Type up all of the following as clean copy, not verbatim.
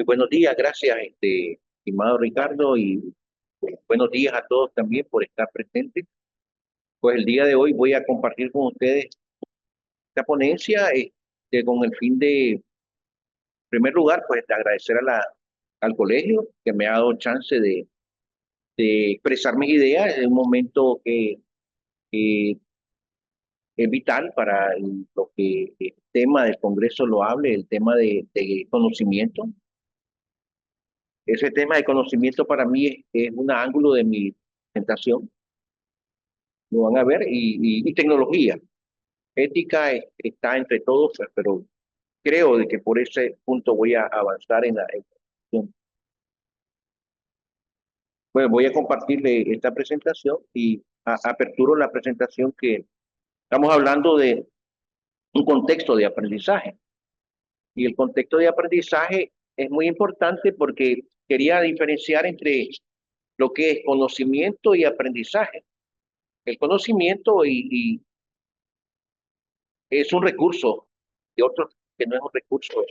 Muy buenos días, gracias, estimado Ricardo, y buenos días a todos también por estar presentes. Pues el día de hoy voy a compartir con ustedes esta ponencia con el fin de, en primer lugar, pues de agradecer al colegio que me ha dado chance de expresar mis ideas en un momento que es vital para lo que el tema del Congreso lo hable, el tema de conocimiento. Ese tema de conocimiento para mí es un ángulo de mi presentación, lo van a ver, y tecnología. Ética está entre todos, pero creo de que por ese punto voy a avanzar en la presentación. Bueno, voy a compartirle esta presentación y aperturo la presentación que estamos hablando de un contexto de aprendizaje. Y el contexto de aprendizaje es muy importante porque quería diferenciar entre lo que es conocimiento y aprendizaje. El conocimiento es un recurso y otro que no es un recurso,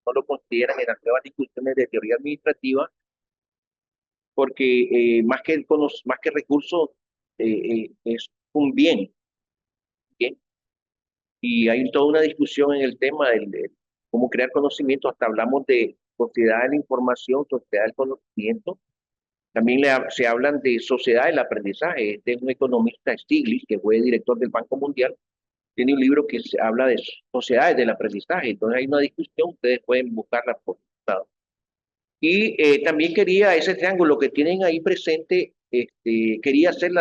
no lo consideran en las nuevas discusiones de teoría administrativa, porque más que recurso es un bien, bien. Y hay toda una discusión en el tema de cómo crear conocimiento, hasta hablamos de sociedad de la información, sociedad del conocimiento. También se hablan de sociedad del aprendizaje. Este es un economista, Stiglitz, que fue director del Banco Mundial, tiene un libro que se habla de sociedades del aprendizaje. Entonces hay una discusión, ustedes pueden buscarla por lado. Y también quería ese triángulo que tienen ahí presente, quería hacer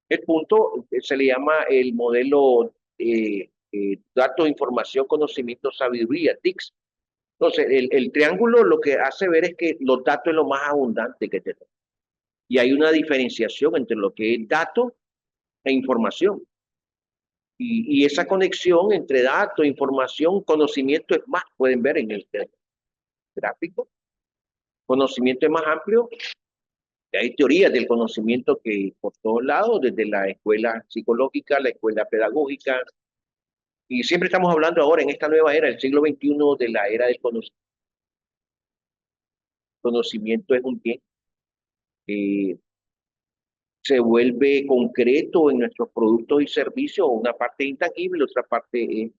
el punto, se le llama el modelo datos, información, conocimiento, sabiduría, TICS. Entonces, el triángulo lo que hace ver es que los datos es lo más abundante que tenemos. Y hay una diferenciación entre lo que es datos e información. Y esa conexión entre datos, información, conocimiento es más, pueden ver en el gráfico. Conocimiento es más amplio. Hay teorías del conocimiento que por todos lados, desde la escuela psicológica, la escuela pedagógica, y siempre estamos hablando ahora en esta nueva era, el siglo XXI, de la era del conocimiento. Conocimiento es un bien que se vuelve concreto en nuestros productos y servicios, una parte intangible, otra parte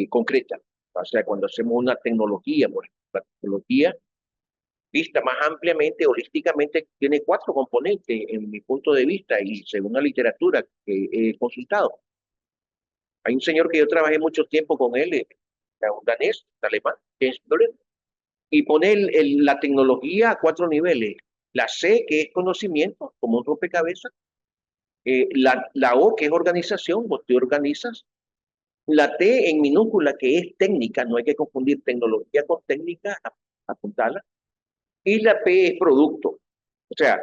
concreta. O sea, cuando hacemos una tecnología, por ejemplo, la tecnología vista más ampliamente, holísticamente, tiene cuatro componentes en mi punto de vista y según la literatura que he consultado. Hay un señor que yo trabajé mucho tiempo con él, un danés, alemán, y pone la tecnología a cuatro niveles. La C, que es conocimiento, como un rompecabezas. La O, que es organización, vos te organizas. La T en minúscula, que es técnica, no hay que confundir tecnología con técnica, apuntarla. Y la P es producto, o sea,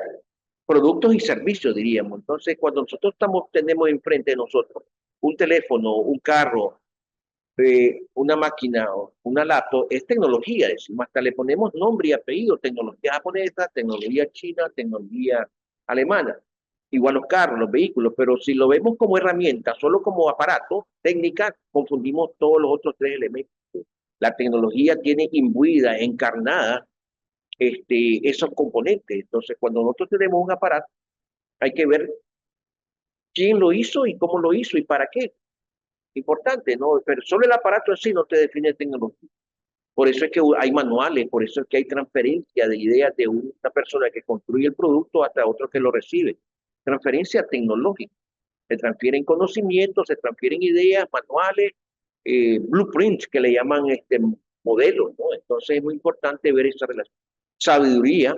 productos y servicios, diríamos. Entonces, cuando nosotros tenemos enfrente de nosotros un teléfono, un carro, una máquina o una laptop, es tecnología, decimos, hasta le ponemos nombre y apellido, tecnología japonesa, tecnología china, tecnología alemana. Igual los carros, los vehículos, pero si lo vemos como herramienta, solo como aparato, técnica, confundimos todos los otros tres elementos. La tecnología tiene imbuida, encarnada, esos componentes. Entonces, cuando nosotros tenemos un aparato, hay que ver quién lo hizo y cómo lo hizo y para qué. Importante, ¿no? Pero solo el aparato en sí no te define tecnología. Por eso es que hay manuales, por eso es que hay transferencia de ideas de una persona que construye el producto hasta otro que lo recibe. Transferencia tecnológica. Se transfieren conocimientos, se transfieren ideas, manuales, blueprints que le llaman modelos, ¿no? Entonces es muy importante ver esa relación. Sabiduría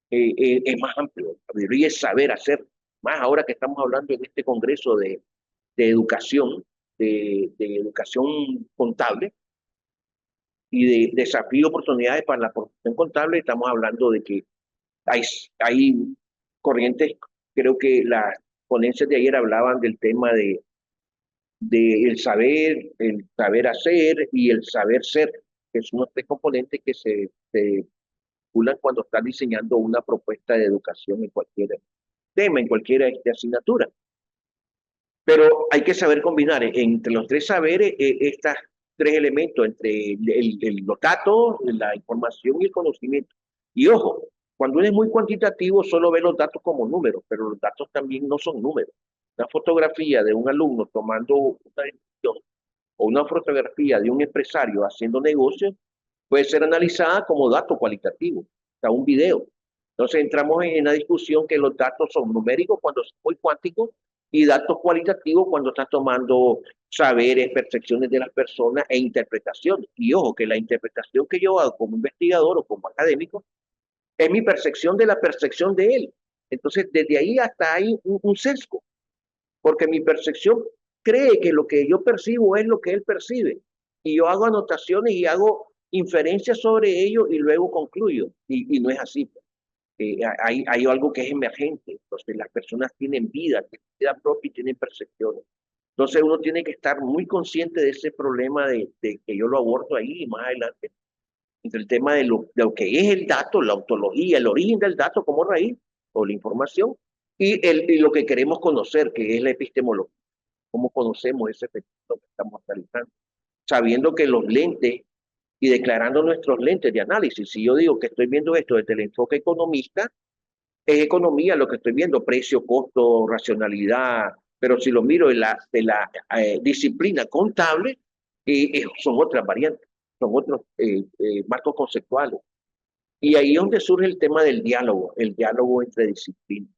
es más amplio. Sabiduría es saber hacer. Más ahora que estamos hablando en este congreso de educación, de educación contable y de desafío, oportunidades para la profesión contable, estamos hablando de que hay corrientes, creo que las ponencias de ayer hablaban del tema de el saber hacer y el saber ser, que son los tres componentes que se vinculan cuando estás diseñando una propuesta de educación en cualquier tema, en cualquier asignatura. Pero hay que saber combinar entre los tres saberes tres elementos entre los datos, la información y el conocimiento. Y ojo, cuando uno es muy cuantitativo, solo ve los datos como números, pero los datos también no son números. Una fotografía de un alumno tomando una decisión o una fotografía de un empresario haciendo negocios puede ser analizada como dato cualitativo, o sea, un video. Entonces entramos en una discusión que los datos son numéricos cuando son muy cuánticos y datos cualitativos cuando estás tomando saberes, percepciones de las personas e interpretaciones. Y ojo, que la interpretación que yo hago como investigador o como académico es mi percepción de la percepción de él. Entonces, desde ahí hasta hay un sesgo, porque mi percepción cree que lo que yo percibo es lo que él percibe. Y yo hago anotaciones y hago inferencias sobre ello y luego concluyo. Y no es así. Hay algo que es emergente. Entonces, las personas tienen vida propia y tienen percepciones. Entonces, uno tiene que estar muy consciente de ese problema de que yo lo abordo ahí más adelante entre el tema de lo que es el dato, la ontología, el origen del dato como raíz o la información, y lo que queremos conocer, que es la epistemología, cómo conocemos ese efecto que estamos realizando, sabiendo que los lentes y declarando nuestros lentes de análisis. Si yo digo que estoy viendo esto desde el enfoque economista, es economía lo que estoy viendo, precio, costo, racionalidad, pero si lo miro de la disciplina contable, son otras variantes, son otros marcos conceptuales. Y ahí es donde surge el tema del diálogo, el diálogo entre disciplinas.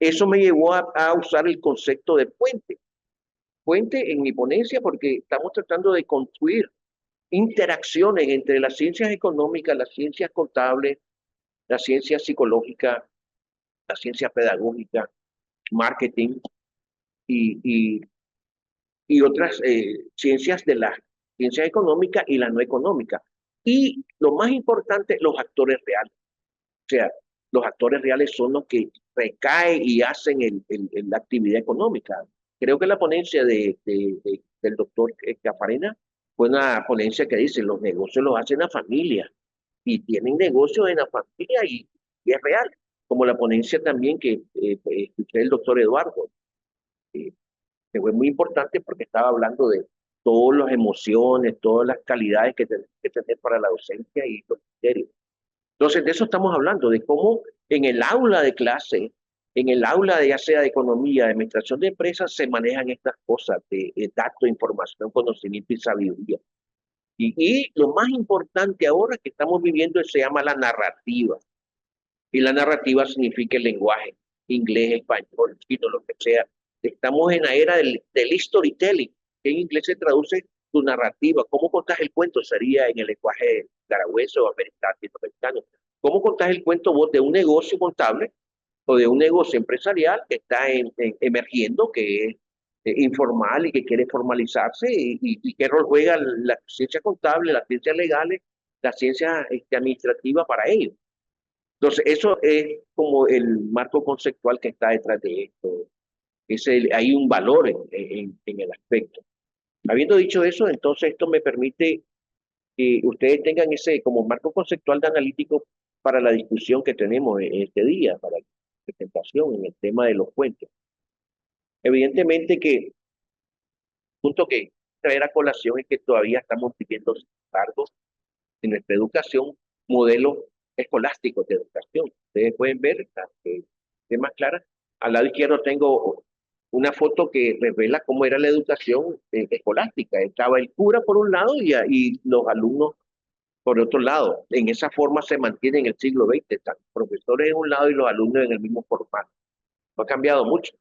Eso me llevó a usar el concepto de puente. Puente en mi ponencia porque estamos tratando de construir interacciones entre las ciencias económicas, las ciencias contables, las ciencias psicológicas, la ciencia pedagógica, marketing y, y, y otras ciencias de las ciencias económicas y las no económicas. Y lo más importante, los actores reales. O sea, los actores reales son los que recaen y hacen la actividad económica. Creo que la ponencia del doctor Cafarena fue una ponencia que dice, los negocios los hacen la familia y tienen negocios en la familia y es real. Como la ponencia también que escuché el doctor Eduardo, eh, que fue muy importante porque estaba hablando de todas las emociones, todas las calidades que tenemos que tener para la docencia y los criterios. Entonces, de eso estamos hablando, de cómo en el aula de clase, en el aula de ya sea de economía, de administración de empresas, se manejan estas cosas de datos, información, conocimiento y sabiduría. Y lo más importante ahora que estamos viviendo se llama la narrativa. Y la narrativa significa el lenguaje, inglés, español, chino, lo que sea. Estamos en la era del storytelling, que en inglés se traduce tu narrativa. ¿Cómo contás el cuento? Sería en el lenguaje caragüense o americano. ¿Cómo contás el cuento vos de un negocio contable o de un negocio empresarial que está emergiendo, que es informal y que quiere formalizarse? Y qué rol juega la ciencia contable, las ciencias legales, la ciencia administrativa para ello? Entonces, eso es como el marco conceptual que está detrás de esto. Hay un valor en el aspecto. Habiendo dicho eso, entonces esto me permite que ustedes tengan ese como marco conceptual de analítico para la discusión que tenemos en este día, para la presentación en el tema de los cuentos. Evidentemente que el punto que traer a colación es que todavía estamos viviendo, sin embargo, en nuestra educación, modelos escolásticos de educación. Ustedes pueden ver, de más clara, al lado izquierdo tengo una foto que revela cómo era la educación escolástica. Estaba el cura por un lado y los alumnos por otro lado. En esa forma se mantiene en el siglo XX, están profesores en un lado y los alumnos en el mismo formato. No ha cambiado mucho.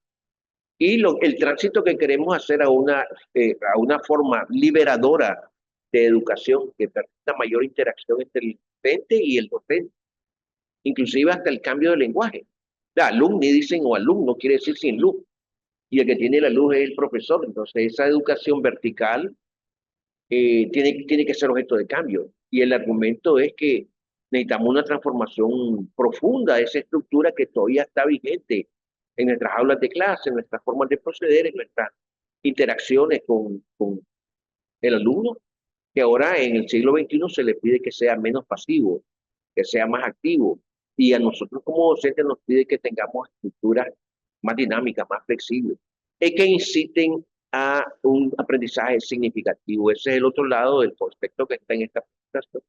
Y el tránsito que queremos hacer a una forma liberadora de educación que permita mayor interacción entre el docente y el docente, inclusive hasta el cambio de lenguaje. La alumni dicen o alumno quiere decir sin luz, y el que tiene la luz es el profesor. Entonces esa educación vertical tiene que ser objeto de cambio. Y el argumento es que necesitamos una transformación profunda de esa estructura que todavía está vigente en nuestras aulas de clase, en nuestras formas de proceder, en nuestras interacciones con el alumno, que ahora en el siglo XXI se le pide que sea menos pasivo, que sea más activo. Y a nosotros como docentes nos pide que tengamos estructuras más dinámicas, más flexibles, y que inciten a un aprendizaje significativo. Ese es el otro lado del concepto que está en esta presentación.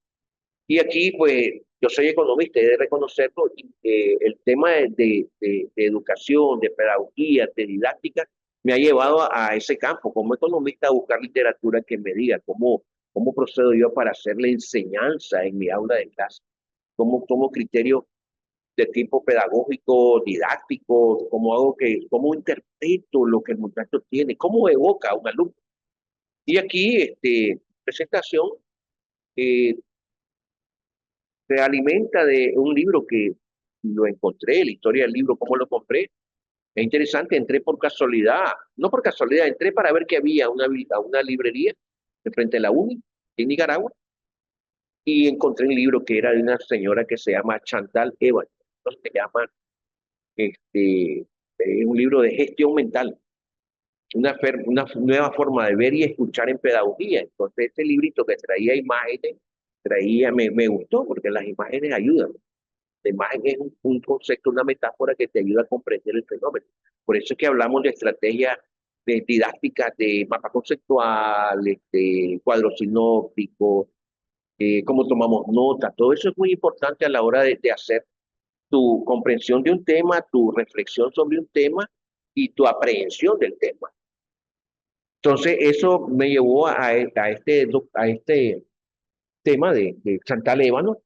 Y aquí, pues, yo soy economista y he de reconocerlo, el tema de educación, de pedagogía, de didáctica, me ha llevado a ese campo, como economista, a buscar literatura que me diga cómo procedo yo para hacer la enseñanza en mi aula de clase, cómo tomo criterios de tipo pedagógico, didáctico, cómo interpreto lo que el muchacho tiene, cómo evoca a un alumno. Y aquí, presentación, eh, se alimenta de un libro que lo encontré, la historia del libro, cómo lo compré. Es interesante, entré por casualidad, no por casualidad, entré para ver que había una librería de frente a la UNI, en Nicaragua, y encontré un libro que era de una señora que se llama Chantal Evans. Entonces se llama, un libro de gestión mental, una nueva forma de ver y escuchar en pedagogía. Entonces este librito que traía imágenes, me gustó porque las imágenes ayudan. La imagen es un concepto, una metáfora que te ayuda a comprender el fenómeno. Por eso es que hablamos de estrategias de didácticas, de mapa conceptual, cuadros sinópticos, cómo tomamos notas. Todo eso es muy importante a la hora de hacer tu comprensión de un tema, tu reflexión sobre un tema y tu aprehensión del tema. Entonces, eso me llevó a este tema de Chantal Ébano,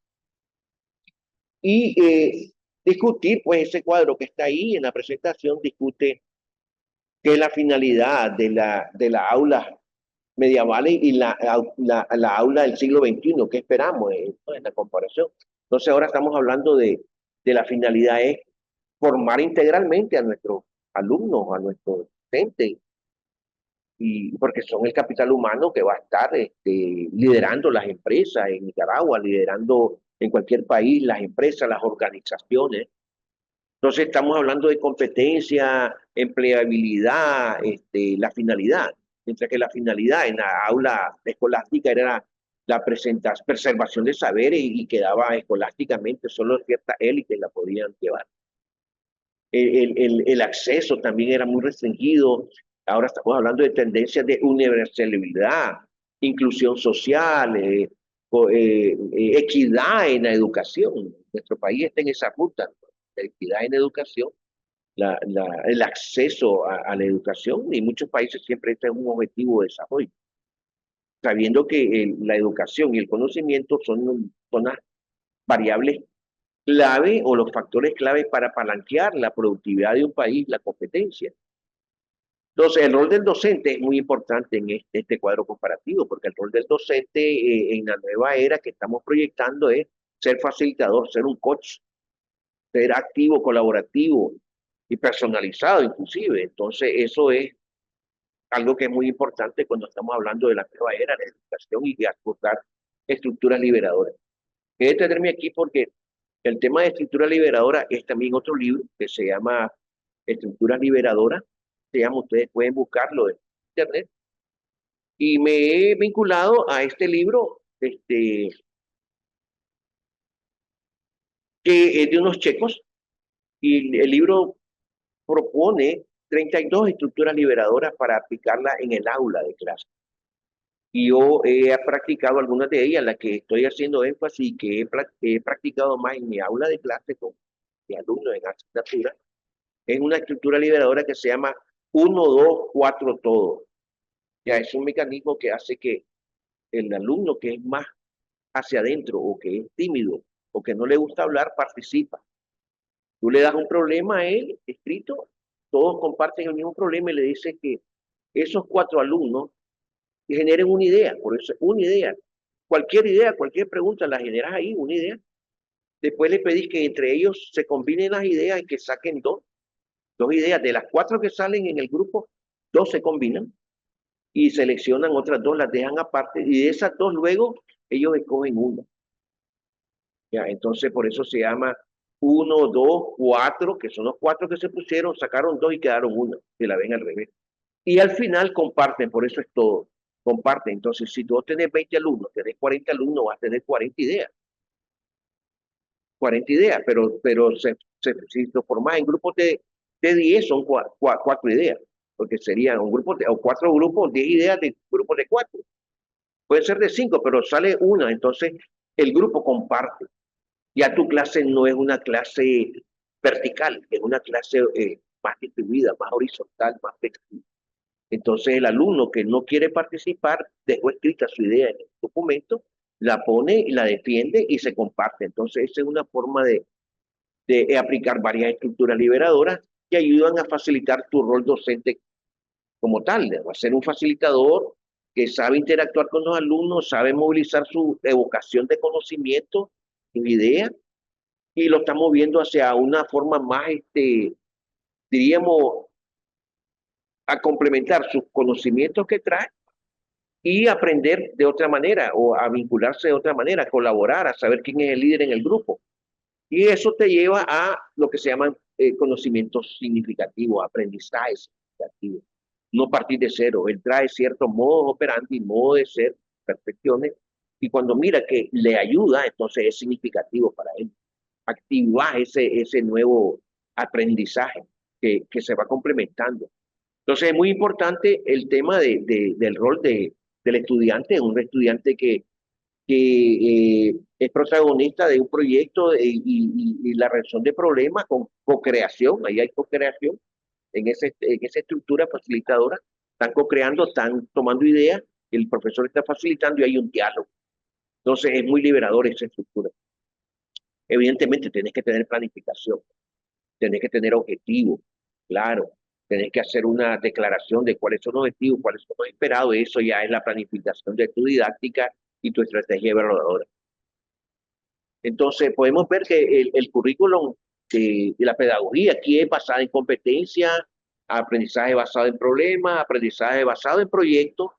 y discutir, pues, ese cuadro que está ahí en la presentación, discute qué es la finalidad de la aula medieval y la aula del siglo XXI, qué esperamos en la comparación. Entonces ahora estamos hablando de la finalidad es formar integralmente a nuestros alumnos, a nuestros docentes, y porque son el capital humano que va a estar liderando las empresas en Nicaragua, liderando en cualquier país las empresas, las organizaciones. Entonces estamos hablando de competencia, empleabilidad, la finalidad, mientras que la finalidad en la aula escolástica era la preservación de saberes y quedaba escolásticamente, solo ciertas élites la podían llevar. El acceso también era muy restringido. Ahora estamos hablando de tendencias de universalidad, inclusión social, equidad en la educación. Nuestro país está en esa ruta, ¿no? La equidad en educación, el acceso a la educación, y muchos países siempre este es un objetivo de desarrollo, sabiendo que la educación y el conocimiento son las variables clave o los factores clave para palanquear la productividad de un país, la competencia. Entonces, el rol del docente es muy importante en este cuadro comparativo, porque el rol del docente en la nueva era que estamos proyectando es ser facilitador, ser un coach, ser activo, colaborativo y personalizado inclusive. Entonces, eso es algo que es muy importante cuando estamos hablando de la nueva era de educación y de aportar estructuras liberadoras. Quiero detenerme aquí porque el tema de estructura liberadora es también otro libro que se llama Estructuras Liberadoras. Ustedes pueden buscarlo en internet. Y me he vinculado a este libro, que es de unos checos, y el libro propone 32 estructuras liberadoras para aplicarlas en el aula de clase. Y yo he practicado algunas de ellas, las que estoy haciendo énfasis y que he practicado más en mi aula de clase con mis alumnos en asignatura. Es una estructura liberadora que se llama 1, 2, 4, todo. Ya es un mecanismo que hace que el alumno que es más hacia adentro o que es tímido o que no le gusta hablar participa. Tú le das un problema a él escrito, todos comparten el mismo problema y le dices que esos 4 alumnos generen una idea. Por eso, una idea, cualquier pregunta la generas ahí, una idea. Después le pedís que entre ellos se combinen las ideas y que saquen dos ideas. De las 4 que salen en el grupo, 2 se combinan y seleccionan otras 2, las dejan aparte, y de esas 2 luego ellos escogen una. Ya, entonces por eso se llama 1, 2, 4, que son los 4 que se pusieron, sacaron 2 y quedaron una, que la ven al revés. Y al final comparten, por eso es todo, comparten. Entonces, si tú tenés 20 alumnos, tenés 40 alumnos, vas a tener 40 ideas. 40 ideas, pero si lo formás en grupos de 10, son 4 ideas. porque serían un grupo o 4 grupos, 10 ideas de grupos de 4. Puede ser de 5, pero sale una, entonces el grupo comparte. Ya tu clase no es una clase vertical, es una clase más distribuida, más horizontal, más flexible. Entonces el alumno que no quiere participar dejó escrita su idea en el documento, la pone y la defiende y se comparte. Entonces esa es una forma de aplicar varias estructuras liberadoras que ayudan a facilitar tu rol docente como tal, de ser un facilitador que sabe interactuar con los alumnos, sabe movilizar su evocación de conocimiento, su idea, y lo estamos viendo hacia una forma más, diríamos, a complementar sus conocimientos que trae y aprender de otra manera o a vincularse de otra manera, a colaborar, a saber quién es el líder en el grupo. Y eso te lleva a lo que se llaman conocimientos significativos, aprendizajes significativos. No partir de cero. Él trae ciertos modos operandi, modo de ser, percepciones, y cuando mira que le ayuda, entonces es significativo para él. Activa ese nuevo aprendizaje que se va complementando. Entonces es muy importante el tema del rol del estudiante, un estudiante que es protagonista de un proyecto y la resolución de problemas con co-creación, ahí hay co-creación en esa estructura facilitadora, están co-creando, están tomando ideas, el profesor está facilitando y hay un diálogo. Entonces es muy liberador esa estructura. Evidentemente tenés que tener planificación, tenés que tener objetivos, claro, tenés que hacer una declaración de cuáles son los objetivos, cuáles son los esperados, eso ya es la planificación de tu didáctica y tu estrategia evaluadora. Entonces, podemos ver que el currículum de la pedagogía aquí es basada en competencia, aprendizaje basado en problemas, aprendizaje basado en proyectos,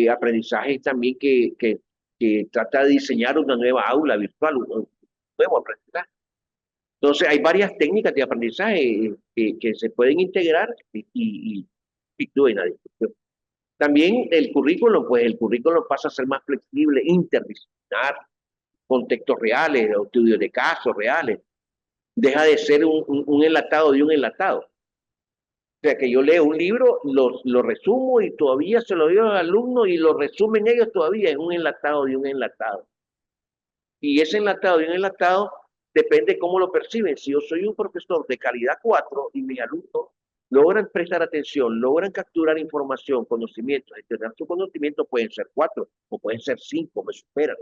aprendizaje también que trata de diseñar una nueva aula virtual, un nuevo aprendizaje. Entonces, hay varias técnicas de aprendizaje que se pueden integrar y en la discusión. También el currículum, pues el currículum pasa a ser más flexible, interdisciplinar, contextos reales, estudios de casos reales. Deja de ser un enlatado de un enlatado. O sea, que yo leo un libro, lo resumo y todavía se lo digo al alumno y lo resumen ellos todavía en un enlatado de un enlatado. Y ese enlatado de un enlatado depende cómo lo perciben. Si yo soy un profesor de calidad 4 y mis alumnos logran prestar atención, logran capturar información, conocimiento, gestionar su conocimiento, pueden ser 4 o pueden ser 5, me superan.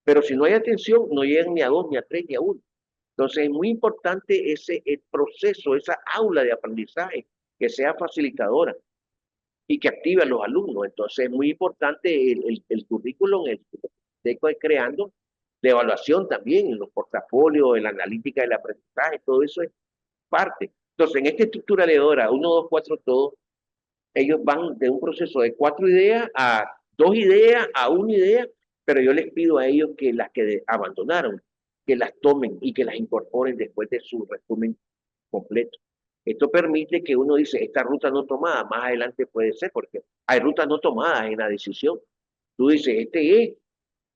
Pero si no hay atención, no llegan ni a 2, ni a 3, ni a 1. Entonces es muy importante el proceso, esa aula de aprendizaje que sea facilitadora y que active a los alumnos. Entonces es muy importante el currículum, el que esté creando, la evaluación también, en los portafolios, en la analítica del aprendizaje, todo eso es parte. Entonces en esta estructura leedora, 1, 2, 4, todo, ellos van de un proceso de 4 ideas a 2 ideas, a 1 idea, pero yo les pido a ellos que las que abandonaron, que las tomen y que las incorporen después de su resumen completo. Esto permite que uno dice, esta ruta no tomada, más adelante puede ser, porque hay rutas no tomadas en la decisión. Tú dices, este es,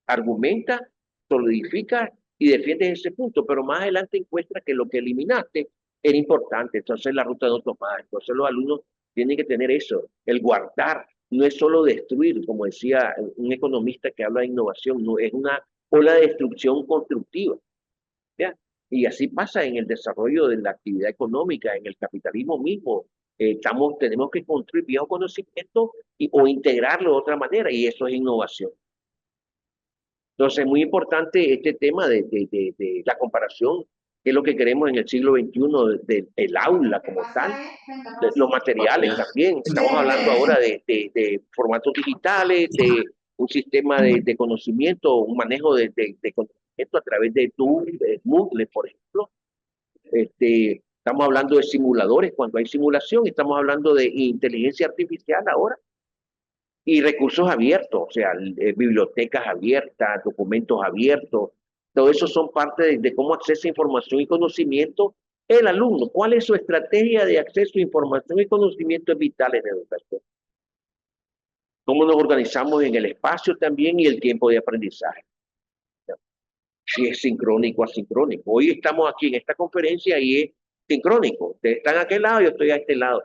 argumenta, solidifica y defiendes ese punto, pero más adelante encuentras que lo que eliminaste era importante, entonces la ruta no tomada. Entonces los alumnos tienen que tener eso, el guardar, no es solo destruir, como decía un economista que habla de innovación, no es una ola de destrucción constructiva. ¿Ya? Y así pasa en el desarrollo de la actividad económica, en el capitalismo mismo. Tenemos que construir viejos conocimientos o integrarlo de otra manera, y eso es innovación. Entonces, es muy importante este tema de la comparación, que es lo que queremos en el siglo XXI, del aula como tal, de los materiales también. Estamos hablando ahora de formatos digitales, de un sistema de conocimiento, un manejo de conocimiento a través de Moodle, por ejemplo. Estamos hablando de simuladores, cuando hay simulación, estamos hablando de inteligencia artificial ahora y recursos abiertos, o sea, bibliotecas abiertas, documentos abiertos, todo eso son parte de cómo accesa información y conocimiento el alumno. ¿Cuál es su estrategia de acceso a información y conocimiento vital en educación? ¿Cómo nos organizamos en el espacio también y el tiempo de aprendizaje? Si es sincrónico o asincrónico. Hoy estamos aquí en esta conferencia y es sincrónico. Ustedes están a aquel lado, yo estoy a este lado.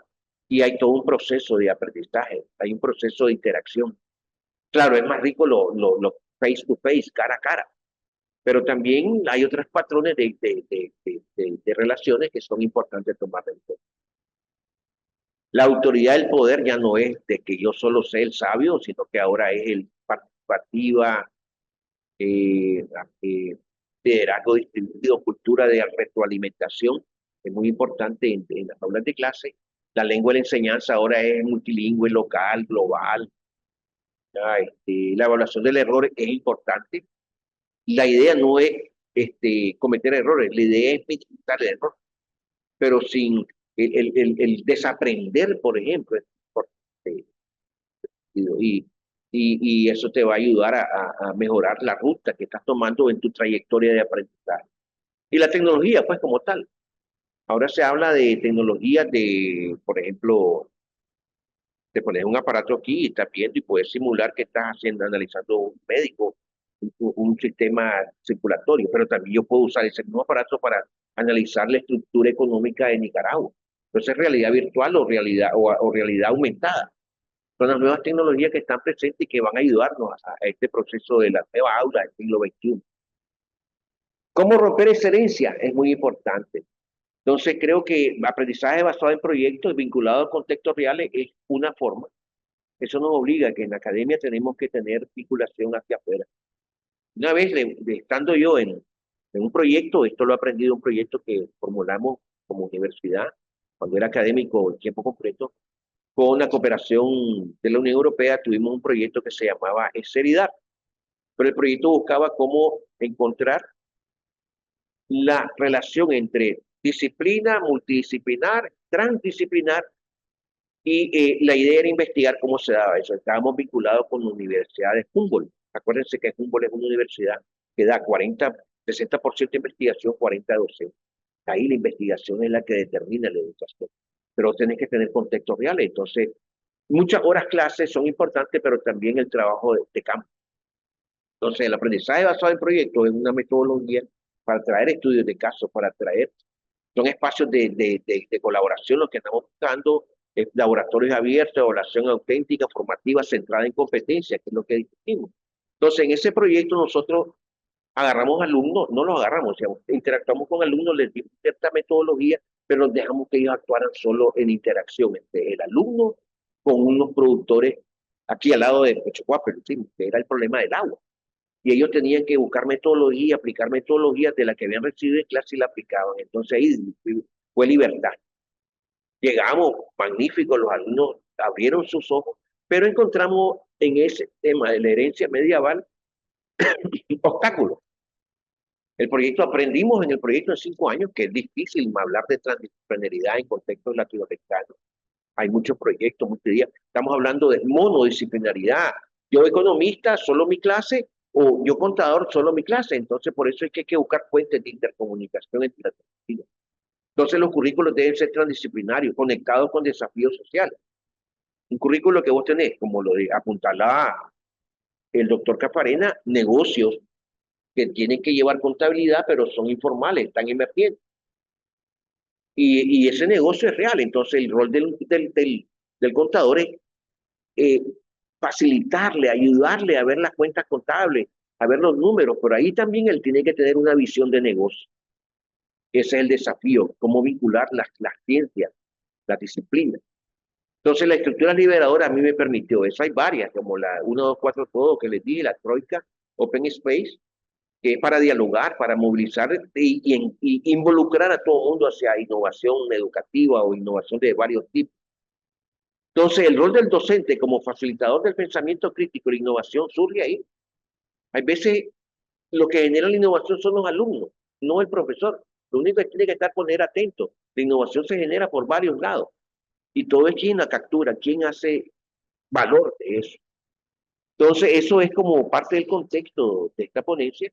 y hay todo un proceso de aprendizaje, hay un proceso de interacción. Claro, es más rico lo face to face, cara a cara, pero también hay otros patrones de relaciones que son importantes tomar en cuenta. La autoridad del poder ya no es de que yo solo sé el sabio, sino que ahora es el participativa, eh, eh, liderazgo distribuido, cultura de retroalimentación, es muy importante en las aulas de clase. La lengua de la enseñanza ahora es multilingüe, local, global. La evaluación del error es importante. La idea no es cometer errores, la idea es minimizar el error, pero sin el desaprender, por ejemplo, es importante. Y eso te va a ayudar a mejorar la ruta que estás tomando en tu trayectoria de aprendizaje. Y la tecnología, pues como tal. Ahora se habla de tecnologías de, por ejemplo, te pones un aparato aquí y estás viendo y puedes simular que estás haciendo, analizando un médico, un sistema circulatorio, pero también yo puedo usar ese mismo aparato para analizar la estructura económica de Nicaragua. Entonces, realidad virtual o realidad aumentada. Son las nuevas tecnologías que están presentes y que van a ayudarnos a este proceso de la nueva aula del siglo XXI. ¿Cómo romper esa herencia? Es muy importante. Entonces, creo que aprendizaje basado en proyectos vinculados a contextos reales es una forma. Eso nos obliga a que en la academia tenemos que tener vinculación hacia afuera. Una vez estando yo en un proyecto, esto lo he aprendido, un proyecto que formulamos como universidad, cuando era académico en tiempo completo, con la cooperación de la Unión Europea, tuvimos un proyecto que se llamaba Seriedad, pero el proyecto buscaba cómo encontrar la relación entre disciplina, multidisciplinar, transdisciplinar, y la idea era investigar cómo se daba eso. Estábamos vinculados con la Universidad de Humboldt. Acuérdense que Humboldt es una universidad que da 60% de investigación, 40% de docencia. Ahí la investigación es la que determina la educación. Pero tenés que tener contextos reales. Entonces, muchas horas clases son importantes, pero también el trabajo de campo. Entonces, el aprendizaje basado en proyectos es una metodología para traer estudios de casos, para traer, son espacios de colaboración los que estamos buscando, laboratorios abiertos, evaluación auténtica, formativa, centrada en competencias, que es lo que discutimos. Entonces, en ese proyecto nosotros agarramos alumnos, no los agarramos, digamos, interactuamos con alumnos, les dimos cierta metodología, pero los dejamos que ellos actuaran solo en interacción entre el alumno con unos productores aquí al lado de Cochocuapa, que era el problema del agua. Y ellos tenían que buscar metodología, aplicar metodologías de las que habían recibido en clase y la aplicaban. Entonces ahí fue libertad. Llegamos, magníficos, los alumnos abrieron sus ojos, pero encontramos en ese tema de la herencia medieval obstáculos. El proyecto aprendimos en el proyecto en 5 años que es difícil hablar de transdisciplinaridad en contextos latinoamericanos. Hay muchos proyectos, muchos días. Estamos hablando de monodisciplinaridad. Yo economista, solo mi clase, o yo contador, solo mi clase. Entonces, por eso es que hay que buscar fuentes de intercomunicación entre las disciplinas. Entonces, los currículos deben ser transdisciplinarios, conectados con desafíos sociales. Un currículo que vos tenés, como lo de apuntalá el doctor Cafarena, negocios que tienen que llevar contabilidad, pero son informales, están emergentes. Y ese negocio es real. Entonces, el rol del contador es eh, facilitarle, ayudarle a ver las cuentas contables, a ver los números, pero ahí también él tiene que tener una visión de negocio. Ese es el desafío, cómo vincular las ciencias, las disciplinas. Entonces, la estructura liberadora a mí me permitió eso. Hay varias, como la 1, 2, 4, todo que les dije, la Troika, Open Space, que es para dialogar, para movilizar y involucrar a todo el mundo hacia innovación educativa o innovación de varios tipos. Entonces, el rol del docente como facilitador del pensamiento crítico y la innovación surge ahí. Hay veces lo que genera la innovación son los alumnos, no el profesor. Lo único que tiene que estar poner atento. La innovación se genera por varios lados. Y todo es quien la captura, quien hace valor de eso. Entonces, eso es como parte del contexto de esta ponencia.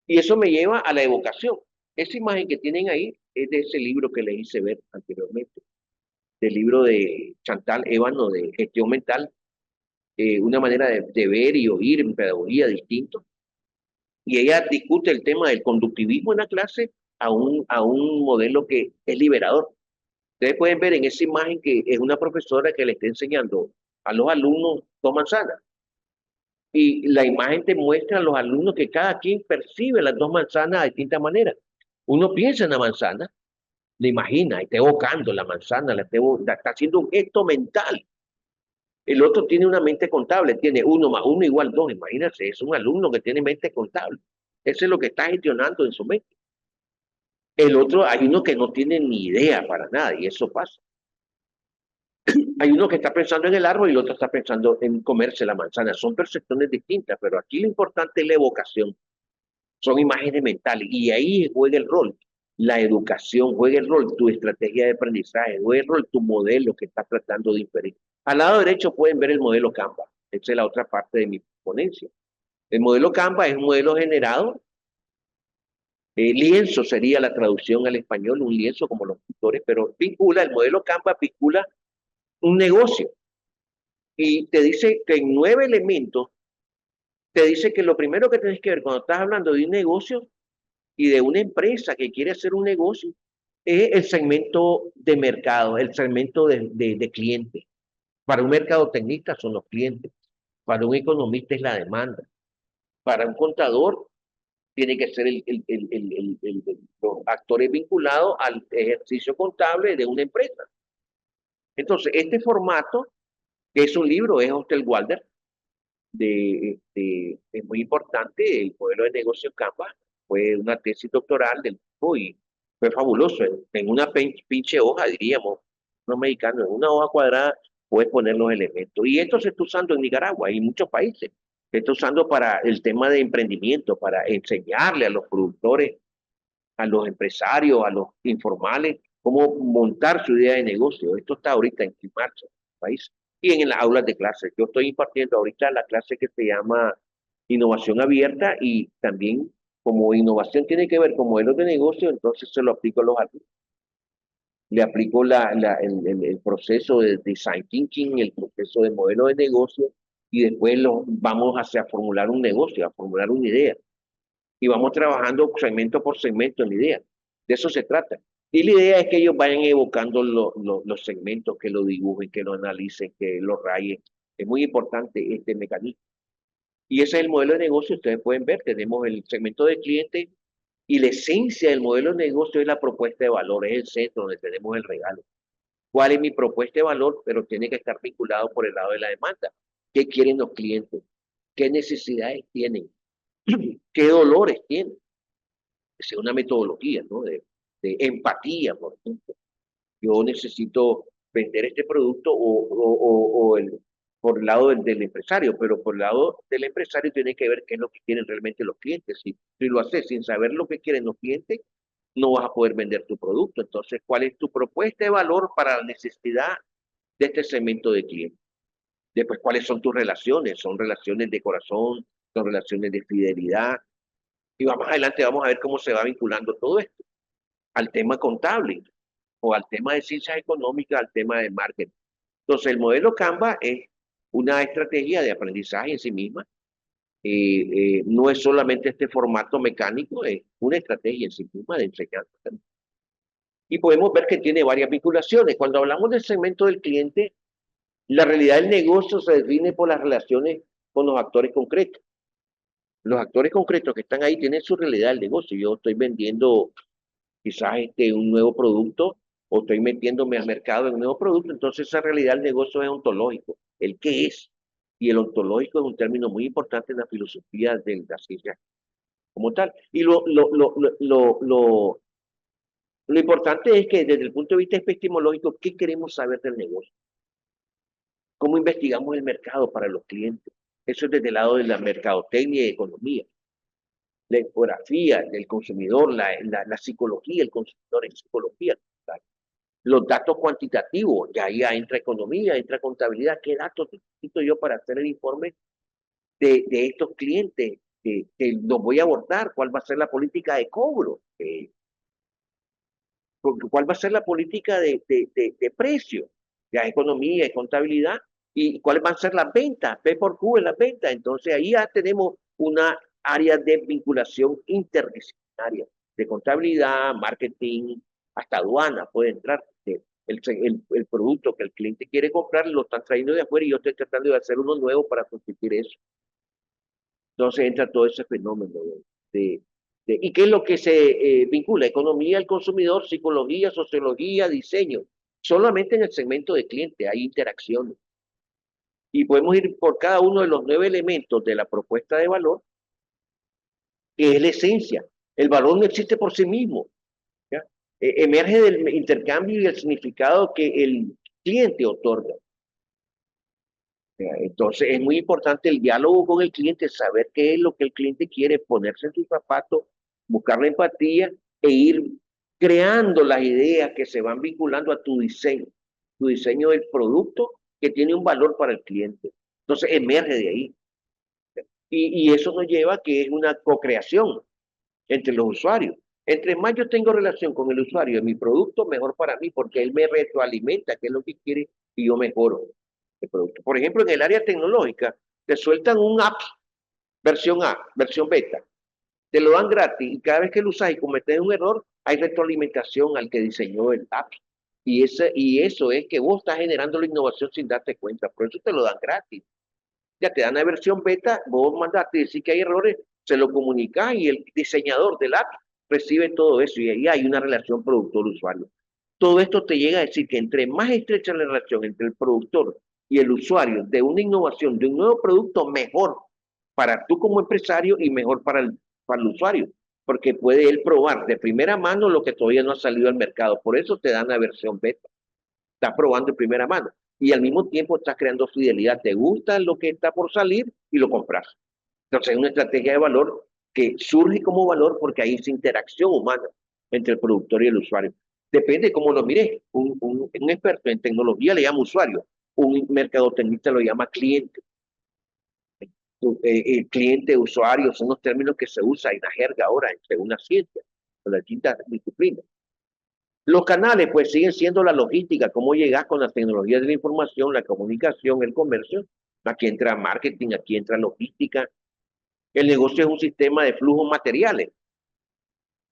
Y eso me lleva a la evocación. Esa imagen que tienen ahí es de ese libro que les hice ver anteriormente, del libro de Chantal Ébano de Gestión Mental, una manera de ver y oír en pedagogía distinto. Y ella discute el tema del conductivismo en la clase a un modelo que es liberador. Ustedes pueden ver en esa imagen que es una profesora que le está enseñando a los alumnos dos manzanas. Y la imagen te muestra a los alumnos que cada quien percibe las dos manzanas de distinta manera. Uno piensa en la manzana, le imagina, está evocando la manzana, está haciendo un gesto mental. El otro tiene una mente contable, tiene 1 más 1 = 2. Imagínense, es un alumno que tiene mente contable. Eso es lo que está gestionando en su mente. El otro, hay uno que no tiene ni idea para nada, y eso pasa. Hay uno que está pensando en el árbol y el otro está pensando en comerse la manzana. Son percepciones distintas, pero aquí lo importante es la evocación. Son imágenes mentales y ahí juega el rol. La educación juega el rol, tu estrategia de aprendizaje, juega el rol, tu modelo que estás tratando de inferir. Al lado derecho pueden ver el modelo Canva. Esa es la otra parte de mi ponencia. El modelo Canva es un modelo generado. Lienzo sería la traducción al español, un lienzo como los pintores, pero el modelo Canva vincula un negocio y te dice que en 9 elementos, te dice que lo primero que tienes que ver cuando estás hablando de un negocio y de una empresa que quiere hacer un negocio es el segmento de mercado, el segmento de clientes. Para un mercadotecnista son los clientes, para un economista es la demanda, para un contador tiene que ser los actores vinculados al ejercicio contable de una empresa. Entonces, este formato, que es un libro, es Hostel Walder, es muy importante, el modelo de negocio Canva, fue una tesis doctoral del tipo y fue fabuloso. En una pinche hoja, diríamos, los mexicanos, en una hoja cuadrada puedes poner los elementos. Y esto se está usando en Nicaragua y en muchos países. Se está usando para el tema de emprendimiento, para enseñarle a los productores, a los empresarios, a los informales, cómo montar su idea de negocio. Esto está ahorita en marcha en el país y en las aulas de clases. Yo estoy impartiendo ahorita la clase que se llama Innovación Abierta y también como innovación tiene que ver con modelos de negocio, entonces se lo aplico a los alumnos. Le aplico el proceso de design thinking, el proceso de modelo de negocio y después vamos hacia formular un negocio, a formular una idea y vamos trabajando segmento por segmento en la idea. De eso se trata. Y la idea es que ellos vayan evocando los segmentos, que lo dibujen, que lo analicen, que lo rayen. Es muy importante este mecanismo. Y ese es el modelo de negocio. Ustedes pueden ver, tenemos el segmento de cliente y la esencia del modelo de negocio es la propuesta de valor, es el centro donde tenemos el regalo. ¿Cuál es mi propuesta de valor? Pero tiene que estar vinculado por el lado de la demanda. ¿Qué quieren los clientes? ¿Qué necesidades tienen? ¿Qué dolores tienen? Es una metodología, ¿no? De empatía, por ejemplo. Yo necesito vender este producto por el lado del empresario, pero por el lado del empresario tiene que ver qué es lo que quieren realmente los clientes. Si lo haces sin saber lo que quieren los clientes, no vas a poder vender tu producto. Entonces, ¿cuál es tu propuesta de valor para la necesidad de este segmento de clientes? Después, ¿cuáles son tus relaciones? Son relaciones de corazón, son relaciones de fidelidad. Y vamos adelante, vamos a ver cómo se va vinculando todo esto al tema contable o al tema de ciencias económicas, al tema de marketing. Entonces, el modelo Canva es una estrategia de aprendizaje en sí misma. No es solamente este formato mecánico, es una estrategia en sí misma de enseñanza. Y podemos ver que tiene varias vinculaciones. Cuando hablamos del segmento del cliente, la realidad del negocio se define por las relaciones con los actores concretos. Los actores concretos que están ahí tienen su realidad del negocio. Yo estoy vendiendo quizás un nuevo producto o estoy metiéndome al mercado en un nuevo producto, entonces esa realidad del negocio es ontológico, el qué es. Y el ontológico es un término muy importante en la filosofía de la ciencia como tal. Y lo importante es que desde el punto de vista epistemológico, ¿qué queremos saber del negocio? ¿Cómo investigamos el mercado para los clientes? Eso es desde el lado de la mercadotecnia y economía. La infografía del consumidor, la psicología del consumidor en psicología. Los datos cuantitativos, ya ahí entra economía, entra contabilidad. ¿Qué datos necesito yo para hacer el informe de estos clientes que los voy a abordar? ¿Cuál va a ser la política de cobro? ¿Cuál va a ser la política de precio? Ya economía, es contabilidad. ¿Y cuáles van a ser las ventas? P por Q en las ventas. Entonces ahí ya tenemos una área de vinculación interdisciplinaria, de contabilidad, marketing, hasta aduana puede entrar. el producto que el cliente quiere comprar lo están trayendo de afuera y yo estoy tratando de hacer uno nuevo para sustituir eso. Entonces entra todo ese fenómeno de, ¿y qué es lo que se vincula? Economía al consumidor, psicología, sociología, diseño. Solamente en el segmento de cliente hay interacciones. Y podemos ir por cada uno de los 9 elementos de la propuesta de valor, que es la esencia. El valor no existe por sí mismo. ¿Ya? Emerge del intercambio y el significado que el cliente otorga. Entonces es muy importante el diálogo con el cliente, saber qué es lo que el cliente quiere, ponerse en sus zapatos, buscar la empatía e ir creando las ideas que se van vinculando a tu diseño del producto que tiene un valor para el cliente. Entonces emerge de ahí. Y eso nos lleva a que es una co-creación entre los usuarios. Entre más yo tengo relación con el usuario de mi producto, mejor para mí, porque él me retroalimenta qué es lo que quiere y yo mejoro el producto. Por ejemplo, en el área tecnológica, te sueltan un app, versión A, versión beta, te lo dan gratis y cada vez que lo usas y cometes un error, hay retroalimentación al que diseñó el app. Y eso es que vos estás generando la innovación sin darte cuenta, por eso te lo dan gratis. Ya te dan la versión beta, vos mandaste decir que hay errores, se lo comunicas y el diseñador del app recibe todo eso y ahí hay una relación productor-usuario. Todo esto te llega a decir que entre más estrecha la relación entre el productor y el usuario de una innovación, de un nuevo producto, mejor para tú como empresario y mejor para el usuario, porque puede él probar de primera mano lo que todavía no ha salido al mercado. Por eso te dan la versión beta. Estás probando de primera mano y al mismo tiempo estás creando fidelidad. Te gusta lo que está por salir y lo compras. Entonces es una estrategia de valor que surge como valor porque hay esa interacción humana entre el productor y el usuario. Depende de cómo lo mires. Un experto en tecnología le llama usuario, un mercadotecnista lo llama cliente. Cliente, usuario, son los términos que se usan en la jerga ahora según la ciencia, en las distintas disciplinas. Los canales, pues, siguen siendo la logística, cómo llegas con las tecnologías de la información, la comunicación, el comercio. Aquí entra marketing, aquí entra logística. El negocio es un sistema de flujos materiales,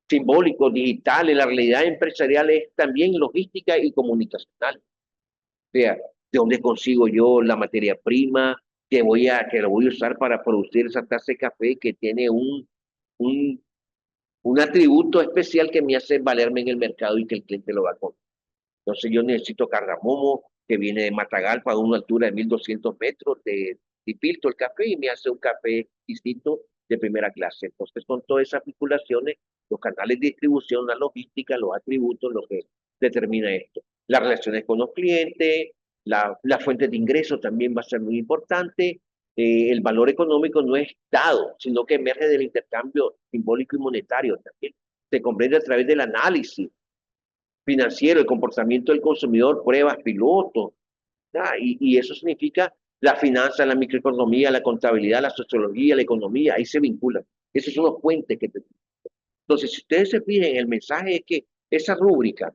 simbólicos, digitales. La realidad empresarial es también logística y comunicacional. O sea, ¿de dónde consigo yo la materia prima que lo voy a usar para producir esa taza de café que tiene un, un atributo especial que me hace valerme en el mercado y que el cliente lo va a comprar? Entonces yo necesito cardamomo que viene de Matagalpa a una altura de 1200 metros, y filtro el café y me hace un café distinto de primera clase. Entonces son todas esas vinculaciones, los canales de distribución, la logística, los atributos, lo que determina esto. Las relaciones con los clientes, la fuente de ingresos también va a ser muy importante. El valor económico no es dado, sino que emerge del intercambio simbólico y monetario también. Se comprende a través del análisis financiero, el comportamiento del consumidor, pruebas, pilotos, y eso significa la finanza, la microeconomía, la contabilidad, la sociología, la economía, ahí se vinculan. Esos son los puentes que te... Entonces, si ustedes se fijan, el mensaje es que esa rúbrica,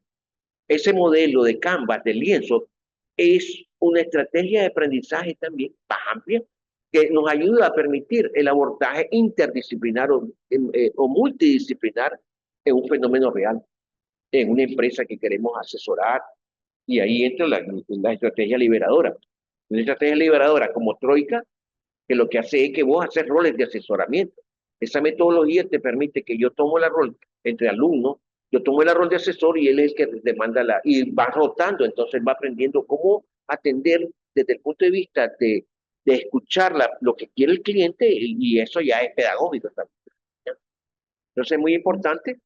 ese modelo de Canvas, de lienzo, es una estrategia de aprendizaje también más amplia que nos ayuda a permitir el abordaje interdisciplinar o multidisciplinar en un fenómeno real, en una empresa que queremos asesorar, y ahí entra la estrategia liberadora. Una estrategia liberadora como Troika, que lo que hace es que vos haces roles de asesoramiento. Esa metodología te permite que yo tomo el rol entre alumnos, yo tomo el rol de asesor y él es el que demanda y va rotando, entonces va aprendiendo cómo atender desde el punto de vista de escuchar lo que quiere el cliente y eso ya es pedagógico también. Entonces es muy importante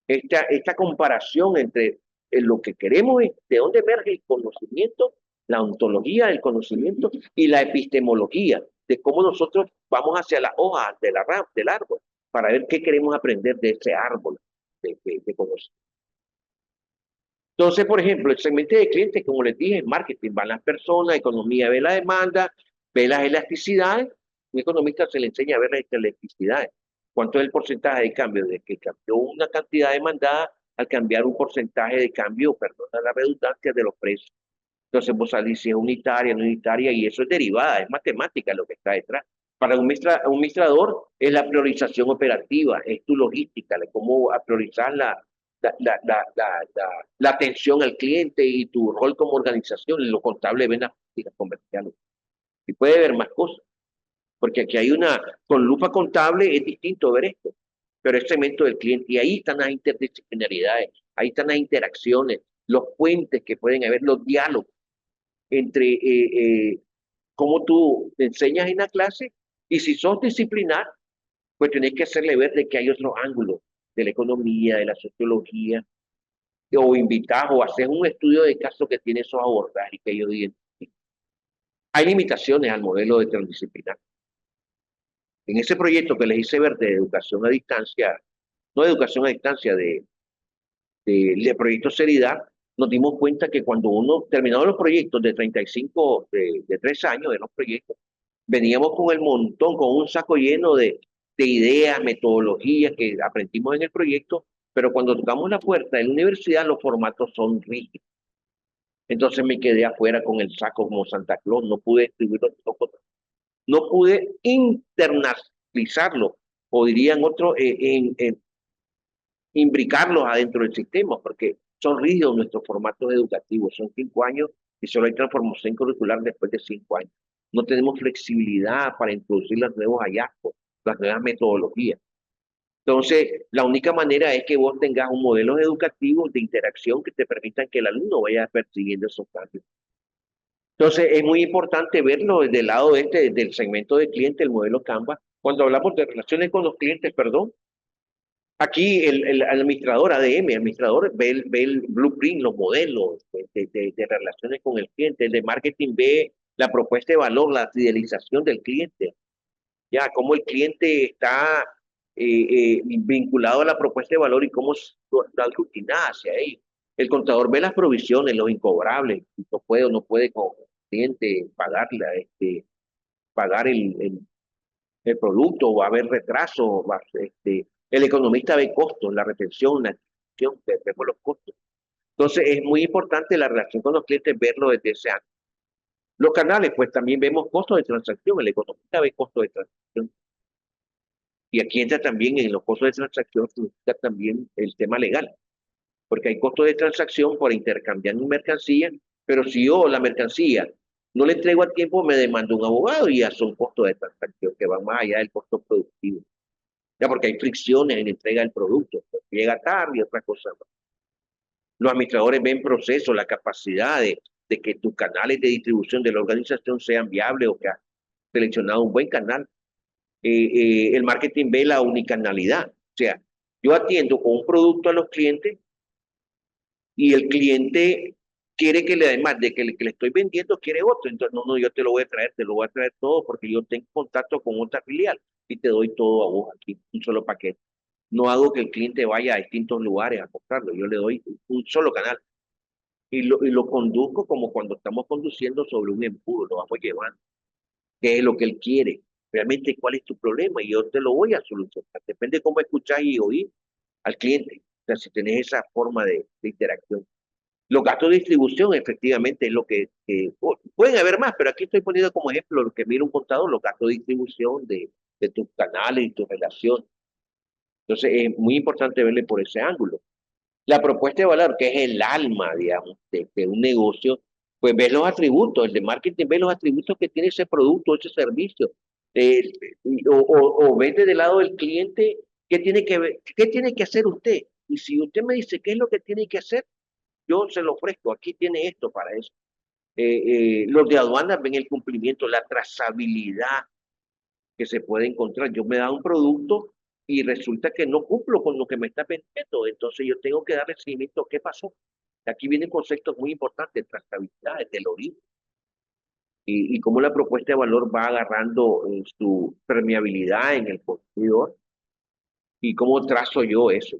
esta comparación entre lo que queremos, de dónde emerge el conocimiento, la ontología del conocimiento y la epistemología, de cómo nosotros vamos hacia la hoja de la rama, del árbol, para ver qué queremos aprender de ese árbol de conocimiento. Entonces, por ejemplo, el segmento de clientes, como les dije, marketing, van las personas, economía ve la demanda, ve las elasticidades. Un economista se le enseña a ver las elasticidades. ¿Cuánto es el porcentaje de cambio? De que cambió una cantidad demandada al cambiar un porcentaje de cambio, perdona la redundancia, de los precios. Entonces vos salís si es unitaria, no unitaria, y eso es derivada, es matemática lo que está detrás. Para un administrador es la priorización operativa, es tu logística, cómo priorizar la atención al cliente y tu rol como organización. Lo contable ven las políticas comerciales. Y puede ver más cosas, porque aquí hay con lupa contable es distinto ver esto, pero es segmento del cliente y ahí están las interdisciplinaridades, ahí están las interacciones, los puentes que pueden haber, los diálogos entre cómo tú te enseñas en la clase y si sos disciplinar, pues tenés que hacerle ver de que hay otros ángulos de la economía, de la sociología, o invitar o hacer un estudio de caso que tiene esos abordajes que ellos identifican. Hay limitaciones al modelo de transdisciplinar. En ese proyecto que les hice ver de educación a distancia, no de educación a distancia, de proyecto seriedad, nos dimos cuenta que cuando uno terminaba los proyectos de 35, de 3 años de los proyectos, veníamos con el montón, con un saco lleno de ideas, metodologías que aprendimos en el proyecto, pero cuando tocamos la puerta de la universidad los formatos son rígidos. Entonces me quedé afuera con el saco como Santa Claus, no pude escribirlo, no pude internalizarlo, o dirían otros, imbricarlos adentro del sistema, porque son rígidos nuestros formatos educativos, son 5 años y solo hay transformación curricular después de 5 años. No tenemos flexibilidad para introducir los nuevos hallazgos, las nuevas metodologías. Entonces, la única manera es que vos tengas un modelo educativo de interacción que te permitan que el alumno vaya persiguiendo esos cambios. Entonces, es muy importante verlo desde el lado del segmento de cliente, el modelo Canva. Cuando hablamos de relaciones con los clientes, perdón, aquí el administrador ADM, administrador ve el blueprint, los modelos de relaciones con el cliente. El de marketing ve la propuesta de valor, la fidelización del cliente. Ya, cómo el cliente está vinculado a la propuesta de valor y cómo está rutinada hacia ello. El contador ve las provisiones, los incobrables, si no puede o no puede con el cliente pagar el producto, va a haber retraso, el economista ve costos, la retención, la adquisición, vemos los costos. Entonces es muy importante la relación con los clientes, verlo desde ese ángulo. Los canales, pues también vemos costos de transacción, el economista ve costos de transacción. Y aquí entra también en los costos de transacción, significa también el tema legal, porque hay costos de transacción por intercambiar mercancía, pero si yo la mercancía no le entrego a tiempo, me demanda un abogado y ya son costos de transacción que van más allá del costo productivo. Ya porque hay fricciones en la entrega del producto, llega tarde y otras cosas más. Los administradores ven procesos, la capacidad de que tus canales de distribución de la organización sean viables o que has seleccionado un buen canal. El marketing ve la unicanalidad. O sea, yo atiendo con un producto a los clientes y el cliente quiere que le, además de que le estoy vendiendo, quiere otro. Entonces, no, yo te lo voy a traer, te lo voy a traer todo porque yo tengo contacto con otra filial y te doy todo a vos aquí, un solo paquete. No hago que el cliente vaya a distintos lugares a comprarlo, yo le doy un solo canal y lo conduzco como cuando estamos conduciendo sobre un embudo, lo vamos llevando, qué es lo que él quiere, realmente cuál es tu problema y yo te lo voy a solucionar. Depende de cómo escuchar y oír al cliente, o sea, si tenés esa forma de interacción. Los gastos de distribución, efectivamente, es lo pueden haber más, pero aquí estoy poniendo como ejemplo lo que mira un contador, los gastos de distribución de tus canales y tus relaciones. Entonces, es muy importante verle por ese ángulo. La propuesta de valor, que es el alma, digamos, de un negocio, pues ve los atributos, el de marketing ve los atributos que tiene ese producto, ese servicio, eh, o ve desde el lado del cliente, qué tiene que hacer usted? Y si usted me dice qué es lo que tiene que hacer, yo se lo ofrezco, aquí tiene esto para eso. Los de aduanas ven el cumplimiento, la trazabilidad que se puede encontrar. Yo me da un producto y resulta que no cumplo con lo que me está vendiendo, entonces yo tengo que darle seguimiento. ¿Qué pasó? Aquí vienen conceptos muy importantes, trazabilidad, del origen, y cómo la propuesta de valor va agarrando su permeabilidad en el consumidor y cómo trazo yo eso.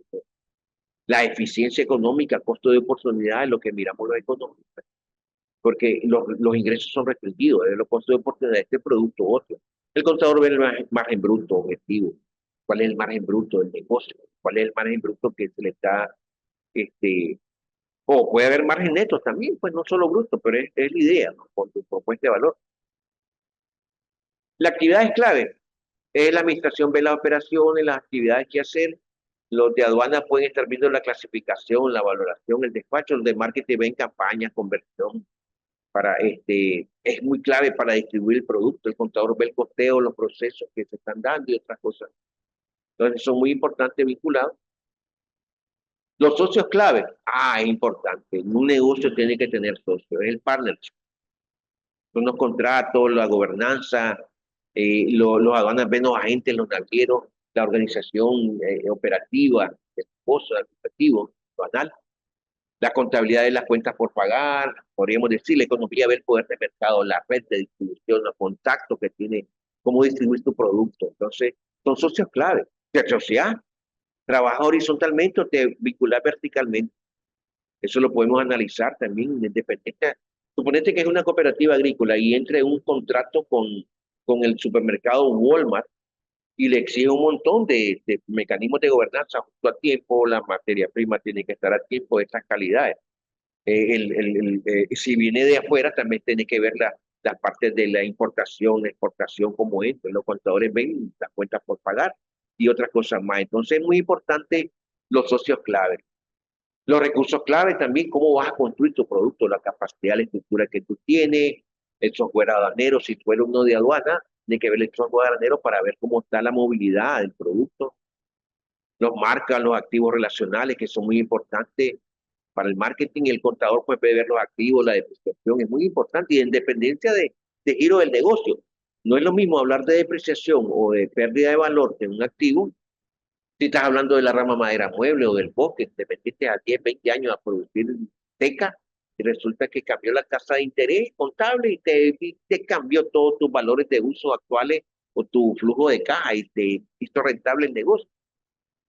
La eficiencia económica, costo de oportunidad es lo que miramos los economistas, porque los ingresos son restringidos, los costos de oportunidad de este producto u otro. El contador ve el margen bruto objetivo, cuál es el margen bruto del negocio, cuál es el margen bruto que se le está, o puede haber margen netos también, pues no solo bruto, pero es la idea, ¿no? Con tu propuesta de valor. La actividad es clave, es la administración ve las operaciones, las actividades que hacer, Los de aduana pueden estar viendo la clasificación, la valoración, el despacho. Los de marketing ven campañas, conversión. Es muy clave para distribuir el producto. El contador ve el costeo, los procesos que se están dando y otras cosas. Entonces son muy importantes vinculados. Los socios clave. Es importante. En un negocio tiene que tener socios. Es el partnership. Son los contratos, la gobernanza, los aduanas ven los agentes, los navieros, la organización operativa, el esposo, el administrativo, aduanal, la contabilidad de las cuentas por pagar, podríamos decir, la economía ve el poder de mercado, la red de distribución, los contactos que tiene, cómo distribuir tu producto. Entonces, son socios clave. Te asociar, trabaja horizontalmente o te vincular verticalmente. Eso lo podemos analizar también independiente. Suponete que es una cooperativa agrícola y entre un contrato con el supermercado Walmart y le exige un montón de mecanismos de gobernanza justo a tiempo, la materia prima tiene que estar a tiempo, estas calidades. Si viene de afuera, también tiene que ver las partes de la importación, exportación, como esto. Los contadores ven las cuentas por pagar y otras cosas más. Entonces es muy importante los socios clave. Los recursos clave también, cómo vas a construir tu producto, la capacidad, la estructura que tú tienes, el software aduanero, si tú eres uno de aduana, tiene que ver el software aduanero para ver cómo está la movilidad del producto, los marcas, los activos relacionales, que son muy importantes para el marketing, y el contador puede ver los activos, la depreciación, es muy importante, y en dependencia de giro del negocio. No es lo mismo hablar de depreciación o de pérdida de valor de un activo si estás hablando de la rama madera mueble o del bosque, te metiste a 10, 20 años a producir teca y resulta que cambió la tasa de interés contable y te cambió todos tus valores de uso actuales o tu flujo de caja y te hizo rentable el negocio.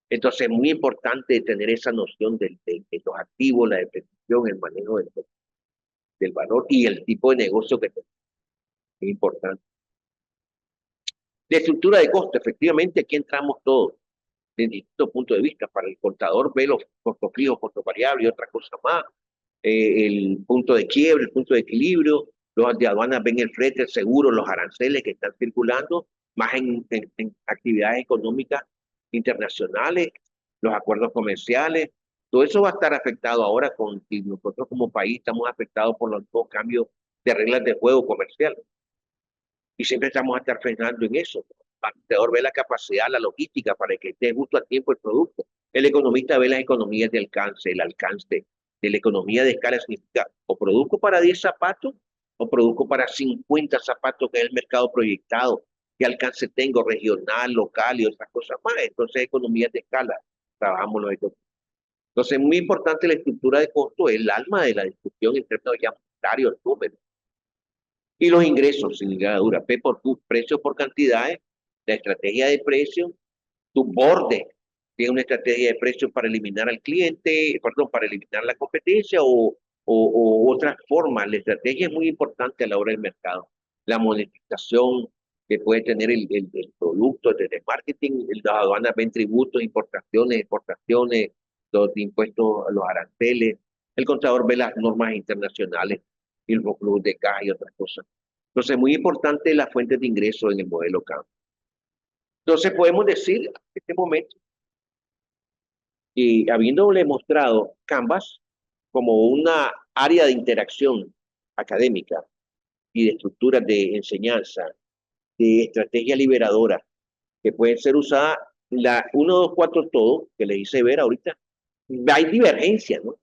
Entonces es muy importante tener esa noción de los activos, la depreciación, el manejo del valor y el tipo de negocio que tenés. Es importante. La estructura de costo, efectivamente, aquí entramos todos de distintos puntos de vista. Para el contador ve los costos fijos, costos variables y otra cosa más. El punto de quiebre, el punto de equilibrio. Los de aduanas ven el flete, el seguro, los aranceles que están circulando, más en actividades económicas internacionales, los acuerdos comerciales. Todo eso va a estar afectado ahora y nosotros como país estamos afectados por los nuevos cambios de reglas de juego comercial. Y siempre estamos a estar frenando en eso. El vendedor ve la capacidad, la logística para que esté justo a tiempo el producto. El economista ve las economías de alcance, el alcance de la economía de escala significa o produzco para 10 zapatos o produzco para 50 zapatos, que es el mercado proyectado, qué alcance tengo regional, local y otras cosas más. Entonces, economías de escala, trabajamos los economistas. Entonces, muy importante la estructura de costo, es el alma de la discusión en términos ya monetarios, números. Y los ingresos, sin ligadura, P por Q, precio por cantidades, la estrategia de precio, tu borde tiene una estrategia de precio para eliminar al cliente, perdón, para eliminar la competencia o otras formas. La estrategia es muy importante a la hora del mercado. La monetización que puede tener el producto desde el marketing, las aduanas ven tributos, importaciones, exportaciones, los impuestos, los aranceles. El contador ve las normas internacionales y los flujos de caja y otras cosas. Entonces, muy importante las fuentes de ingreso en el modelo CAM. Entonces, podemos decir en este momento, y habiéndole mostrado Canvas como una área de interacción académica y de estructuras de enseñanza, de estrategia liberadora, que pueden ser usadas, la 1, 2, 4, todo, que les hice ver ahorita, hay divergencias, ¿no?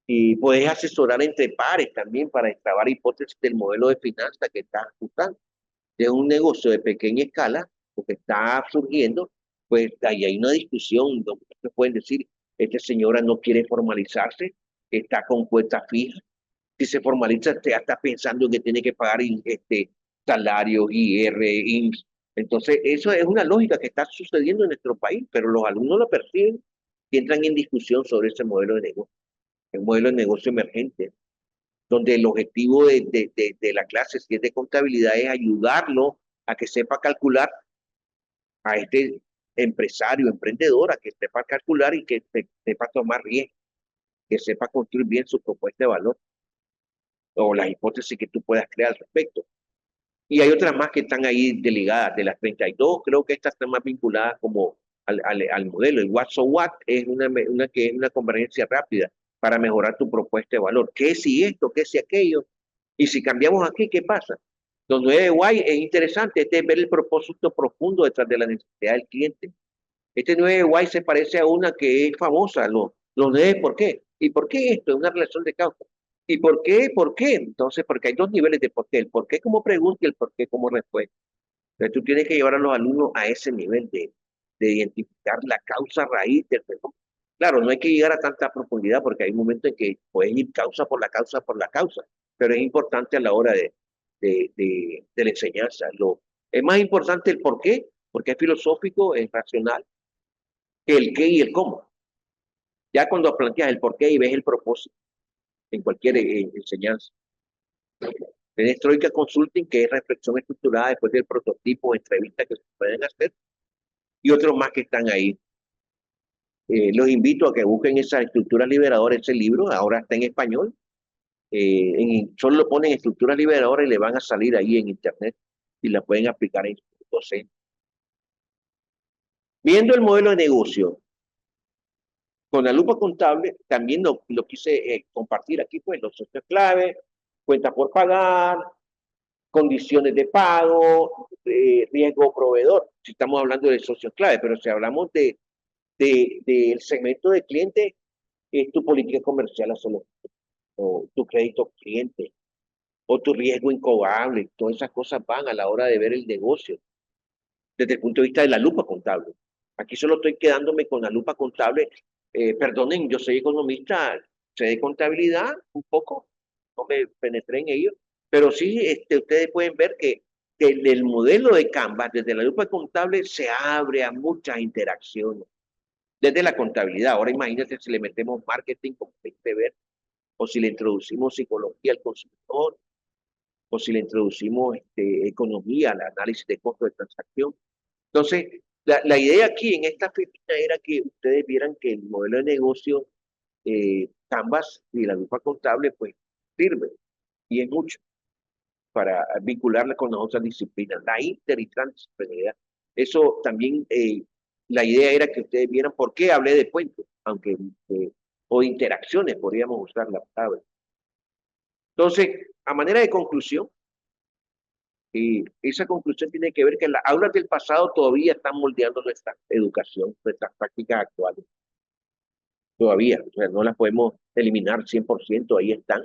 Y puedes asesorar entre pares también para extrabar hipótesis del modelo de finanzas que estás usando. De un negocio de pequeña escala, porque está surgiendo, pues ahí hay una discusión donde se pueden decir, esta señora no quiere formalizarse, está con cuenta fija, si se formaliza ya está pensando en que tiene que pagar salarios, IR, IMSS. Entonces, eso es una lógica que está sucediendo en nuestro país, pero los alumnos lo perciben y entran en discusión sobre ese modelo de negocio, el modelo de negocio emergente, donde el objetivo de la clase, si es de contabilidad, es ayudarlo a que sepa calcular a este empresario, emprendedor, a que sepa calcular y que sepa tomar riesgo, que sepa construir bien su propuesta de valor o las hipótesis que tú puedas crear al respecto. Y hay otras más que están ahí delegadas, de las 32, creo que estas están más vinculadas como al modelo. El what so what es que es una convergencia rápida para mejorar tu propuesta de valor. ¿Qué si esto? ¿Qué si aquello? Y si cambiamos aquí, ¿qué pasa? Los 9 why es interesante, este es ver el propósito profundo detrás de la necesidad del cliente. Este 9 why se parece a una que es famosa, los 9 por qué. ¿Y por qué esto? Es una relación de causa. ¿Y por qué? ¿Por qué? Entonces, porque hay dos niveles de por qué. El por qué como pregunta y el por qué como respuesta. Entonces, tú tienes que llevar a los alumnos a ese nivel de identificar la causa raíz del fenómeno. Claro, no hay que llegar a tanta profundidad porque hay momentos en que pueden ir causa por la causa por la causa, pero es importante a la hora de la enseñanza. Es más importante el por qué, porque es filosófico, es racional, que el qué y el cómo. Ya cuando planteas el por qué y ves el propósito en cualquier enseñanza. Tenés Troika Consulting, que es reflexión estructurada después del prototipo, entrevistas que se pueden hacer, y otros más que están ahí. Los invito a que busquen esas estructuras liberadoras, ese libro, ahora está en español. Solo lo ponen estructuras liberadoras y le van a salir ahí en internet y la pueden aplicar en su docente. Viendo el modelo de negocio con la lupa contable, también lo quise compartir aquí, pues los socios clave, cuenta por pagar, condiciones de pago, riesgo proveedor, si estamos hablando de socios clave, pero si hablamos del segmento de cliente, es tu política comercial o tu crédito cliente, o tu riesgo incobrable, todas esas cosas van a la hora de ver el negocio desde el punto de vista de la lupa contable. Aquí solo estoy quedándome con la lupa contable. Perdonen, yo soy economista, sé de contabilidad un poco, no me penetré en ello, pero sí ustedes pueden ver que el modelo de Canvas, desde la lupa contable, se abre a muchas interacciones. Desde la contabilidad, ahora imagínense si le metemos marketing, como ver, o si le introducimos psicología al consumidor, o si le introducimos economía, al análisis de costo de transacción. Entonces, la idea aquí en esta ficha era que ustedes vieran que el modelo de negocio Canvas y la lupa contable pues sirve y es mucho para vincularla con las otras disciplinas, la inter y transdisciplinaridad. Eso también, la idea era que ustedes vieran por qué hablé de puentes, aunque, o interacciones, podríamos usar la palabra. Entonces, a manera de conclusión, esa conclusión tiene que ver que las aulas del pasado todavía están moldeando nuestra educación, nuestras prácticas actuales. Todavía, o sea, no las podemos eliminar 100%, ahí están.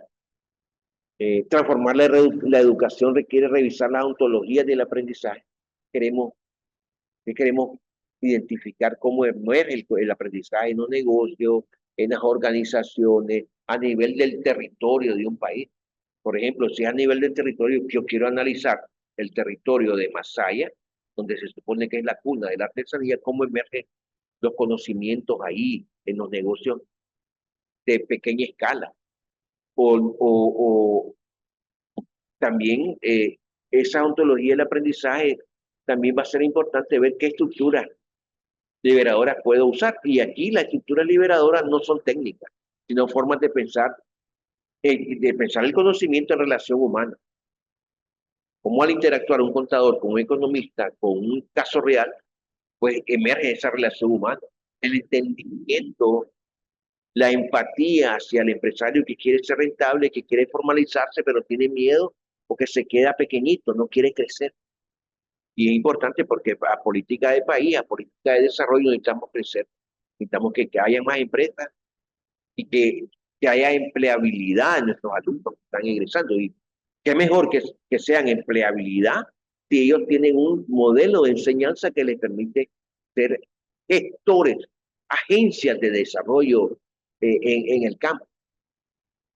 Transformar la educación requiere revisar las ontologías del aprendizaje. Queremos identificar cómo emerge el aprendizaje en los negocios, en las organizaciones, a nivel del territorio de un país. Por ejemplo, si a nivel del territorio, yo quiero analizar el territorio de Masaya, donde se supone que es la cuna de la artesanía, cómo emergen los conocimientos ahí en los negocios de pequeña escala. O también esa ontología del aprendizaje también va a ser importante ver qué estructuras liberadoras puedo usar. Y aquí las estructuras liberadoras no son técnicas, sino formas de pensar el conocimiento en relación humana. Cómo al interactuar un contador con un economista, con un caso real, pues emerge esa relación humana. El entendimiento, la empatía hacia el empresario que quiere ser rentable, que quiere formalizarse, pero tiene miedo porque se queda pequeñito, no quiere crecer. Y es importante porque a política de país, a política de desarrollo necesitamos crecer. Necesitamos que haya más empresas y que haya empleabilidad en nuestros alumnos que están ingresando. Y qué mejor que sean empleabilidad si ellos tienen un modelo de enseñanza que les permite ser gestores, agencias de desarrollo en el campo.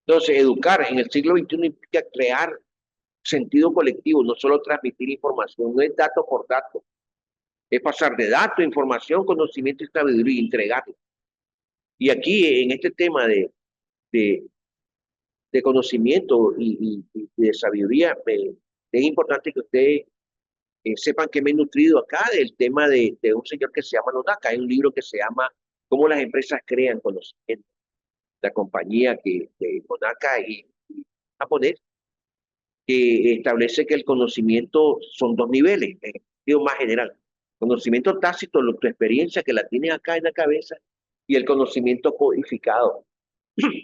Entonces, educar en el siglo XXI implica crear sentido colectivo, no solo transmitir información, no es dato por dato, es pasar de dato, información, conocimiento y sabiduría y entregarlo. Y aquí, en este tema de, de conocimiento y de sabiduría, es importante que ustedes sepan que me he nutrido acá del tema de un señor que se llama Nodaka. Hay un libro que se llama Cómo las empresas crean conocimiento. La compañía de Nodaka y japonés, que establece que el conocimiento son dos niveles, en sentido más general. Conocimiento tácito, tu experiencia que la tienes acá en la cabeza, y el conocimiento codificado,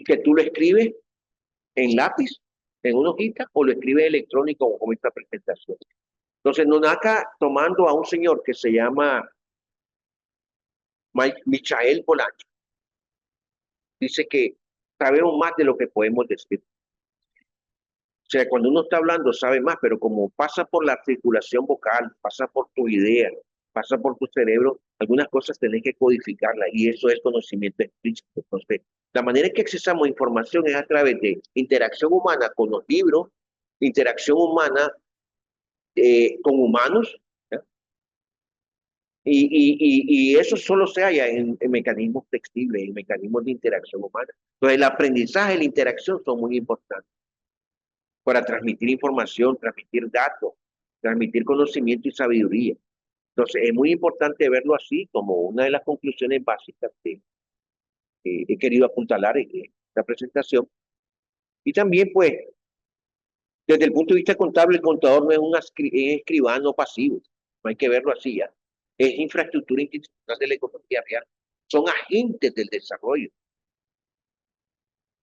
que tú lo escribes en lápiz, en una hojita, o lo escribes electrónico como esta presentación. Entonces, Nonaka, tomando a un señor que se llama Michael Polanyi, dice que sabemos más de lo que podemos decir. O sea, cuando uno está hablando sabe más, pero como pasa por la circulación vocal, pasa por tu idea, pasa por tu cerebro, algunas cosas tenés que codificarlas y eso es conocimiento explícito. Entonces, la manera en que accesamos información es a través de interacción humana con los libros, interacción humana con humanos, ¿ya? Y eso solo se halla en mecanismos textiles, en mecanismos de interacción humana. Entonces, el aprendizaje y la interacción son muy importantes para transmitir información, transmitir datos, transmitir conocimiento y sabiduría. Entonces, es muy importante verlo así como una de las conclusiones básicas que he querido apuntalar en esta presentación. Y también, pues, desde el punto de vista contable, el contador no es un escribano pasivo, no hay que verlo así ya. Es infraestructura institucional de la economía real. Son agentes del desarrollo.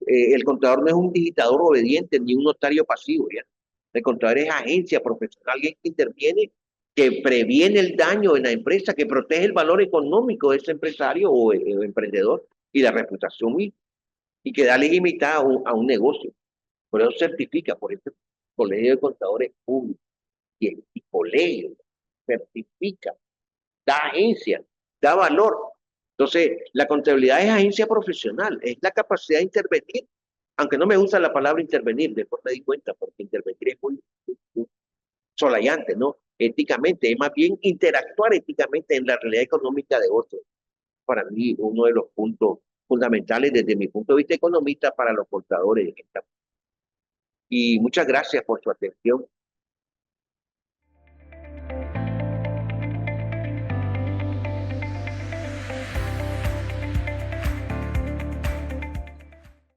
El contador no es un digitador obediente ni un notario pasivo, ¿ya? El contador es agencia profesional, alguien que interviene, que previene el daño en la empresa, que protege el valor económico de ese empresario o emprendedor y la reputación misma, y que da legitimidad a un negocio. Por eso certifica, por eso el Colegio de Contadores Públicos y el colegio certifica, da agencia, da valor. Entonces, la contabilidad es agencia profesional, es la capacidad de intervenir, aunque no me gusta la palabra intervenir, después me di cuenta, porque intervenir es muy solayante, ¿no? Éticamente, es más bien interactuar éticamente en la realidad económica de otros. Para mí, uno de los puntos fundamentales desde mi punto de vista economista para los contadores. Y muchas gracias por su atención.